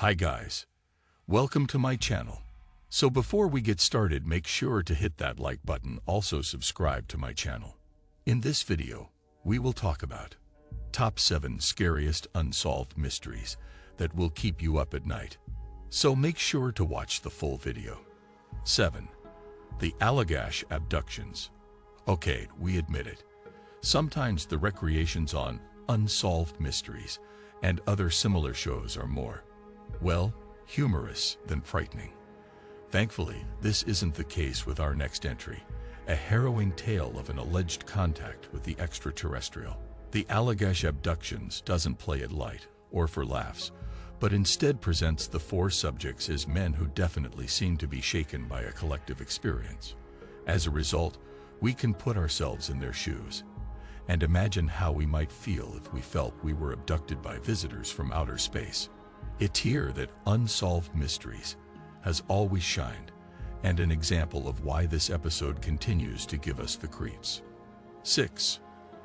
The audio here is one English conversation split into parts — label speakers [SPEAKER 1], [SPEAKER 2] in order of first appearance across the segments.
[SPEAKER 1] Hi guys, welcome to my channel. So before we get started, make sure to hit that like button, also subscribe to my channel. In this video, we will talk about top 7 scariest unsolved mysteries that will keep you up at night. So make sure to watch the full video. 7. The Allagash abductions. Okay, we admit it. Sometimes the recreations on unsolved mysteries and other similar shows are more, well, humorous than frightening. Thankfully, this isn't the case with our next entry, a harrowing tale of an alleged contact with the extraterrestrial. The Allagash abductions doesn't play it light or for laughs, but instead presents the 4 subjects as men who definitely seem to be shaken by a collective experience. As a result, we can put ourselves in their shoes and imagine how we might feel if we felt we were abducted by visitors from outer space. It's here that Unsolved Mysteries has always shined, and an example of why this episode continues to give us the creeps. 6.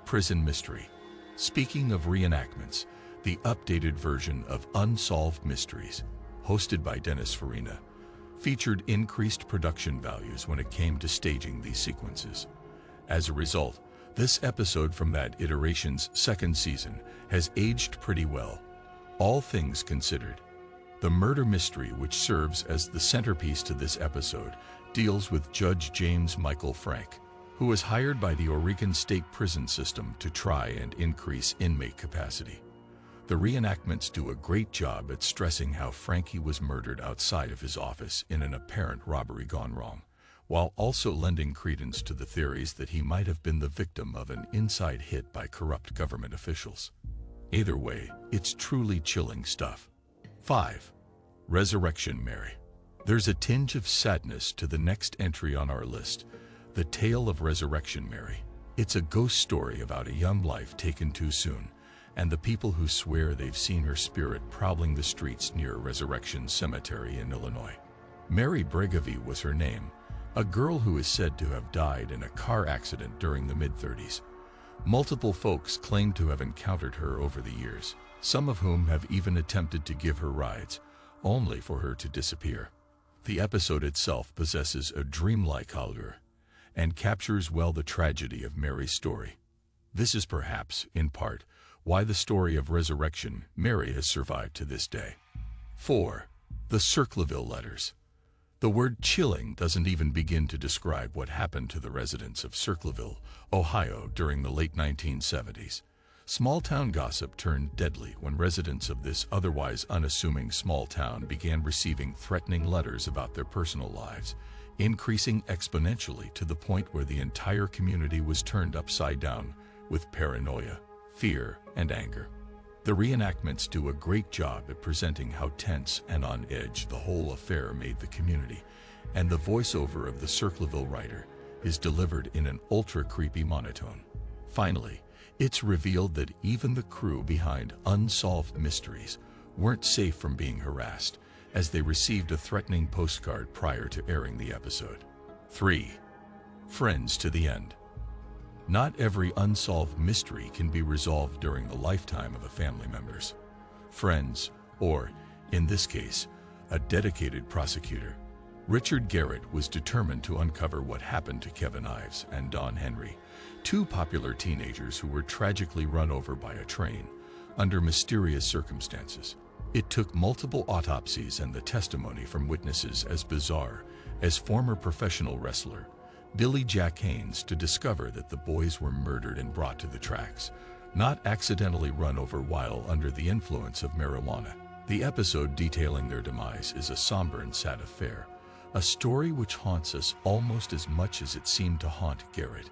[SPEAKER 1] Prison Mystery. Speaking of reenactments, the updated version of Unsolved Mysteries, hosted by Dennis Farina, featured increased production values when it came to staging these sequences. As a result, this episode from that iteration's 2nd season has aged pretty well, all things considered. The murder mystery, which serves as the centerpiece to this episode, deals with Judge James Michael Frank, who was hired by the Oregon State Prison System to try and increase inmate capacity. The reenactments do a great job at stressing how Frankie was murdered outside of his office in an apparent robbery gone wrong, while also lending credence to the theories that he might have been the victim of an inside hit by corrupt government officials. Either way, it's truly chilling stuff. 5. Resurrection Mary. There's a tinge of sadness to the next entry on our list, the tale of Resurrection Mary. It's a ghost story about a young life taken too soon, and the people who swear they've seen her spirit prowling the streets near Resurrection Cemetery in Illinois. Mary Bregovy was her name, a girl who is said to have died in a car accident during the mid-30s. Multiple folks claim to have encountered her over the years, some of whom have even attempted to give her rides, only for her to disappear. The episode itself possesses a dreamlike allure and captures well the tragedy of Mary's story. This is perhaps, in part, why the story of Resurrection Mary has survived to this day. 4. The Circleville Letters. The word chilling doesn't even begin to describe what happened to the residents of Circleville, Ohio during the late 1970s. Small-town gossip turned deadly when residents of this otherwise unassuming small town began receiving threatening letters about their personal lives, increasing exponentially to the point where the entire community was turned upside down with paranoia, fear, and anger. The reenactments do a great job at presenting how tense and on edge the whole affair made the community, and the voiceover of the Circleville writer is delivered in an ultra-creepy monotone. Finally, it's revealed that even the crew behind Unsolved Mysteries weren't safe from being harassed, as they received a threatening postcard prior to airing the episode. 3. Friends to the End. Not every unsolved mystery can be resolved during the lifetime of a family member's. Friends, or, in this case, a dedicated prosecutor, Richard Garrett was determined to uncover what happened to Kevin Ives and Don Henry, 2 popular teenagers who were tragically run over by a train under mysterious circumstances. It took multiple autopsies and the testimony from witnesses as bizarre as former professional wrestler Billy Jack Haynes to discover that the boys were murdered and brought to the tracks, not accidentally run over while under the influence of marijuana. The episode detailing their demise is a somber and sad affair, a story which haunts us almost as much as it seemed to haunt Garrett,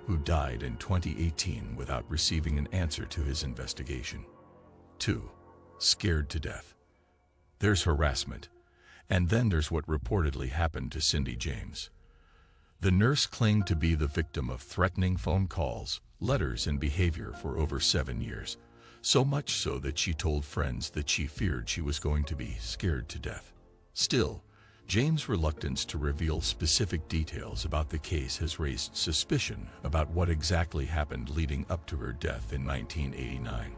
[SPEAKER 1] who died in 2018 without receiving an answer to his investigation. 2. Scared to Death. There's harassment, and then there's what reportedly happened to Cindy James. The nurse claimed to be the victim of threatening phone calls, letters, and behavior for over 7 years, so much so that she told friends that she feared she was going to be scared to death. Still, James' reluctance to reveal specific details about the case has raised suspicion about what exactly happened leading up to her death in 1989.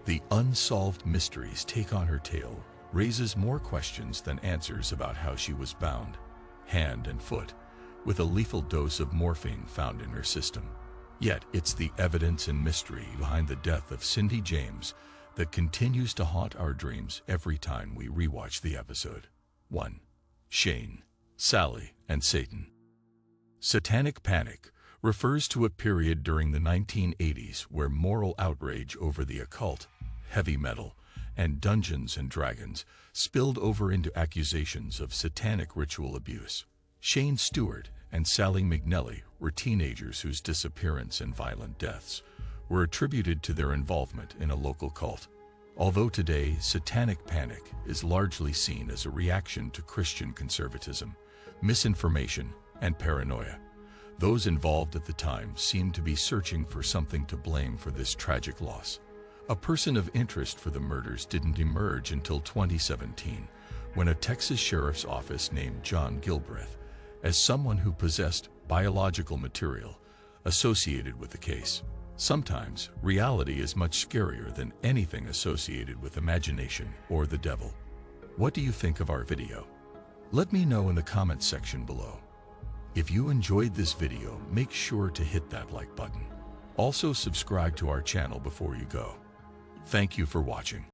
[SPEAKER 1] The unsolved mysteries take on her tale raises more questions than answers about how she was bound, hand and foot, with a lethal dose of morphine found in her system. Yet it's the evidence and mystery behind the death of Cindy James that continues to haunt our dreams every time we rewatch the episode. 1. Shane, Sally, and Satan. Satanic panic refers to a period during the 1980s where moral outrage over the occult, heavy metal, and Dungeons and Dragons spilled over into accusations of satanic ritual abuse. Shane Stewart and Sally McNelly were teenagers whose disappearance and violent deaths were attributed to their involvement in a local cult. Although today satanic panic is largely seen as a reaction to Christian conservatism, misinformation, and paranoia, those involved at the time seemed to be searching for something to blame for this tragic loss. A person of interest for the murders didn't emerge until 2017, when a Texas sheriff's office named John Gilbreth as someone who possessed biological material associated with the case. Sometimes reality is much scarier than anything associated with imagination or the devil. What do you think of our video? Let me know in the comments section below. If you enjoyed this video, make sure to hit that like button. Also subscribe to our channel before you go. Thank you for watching.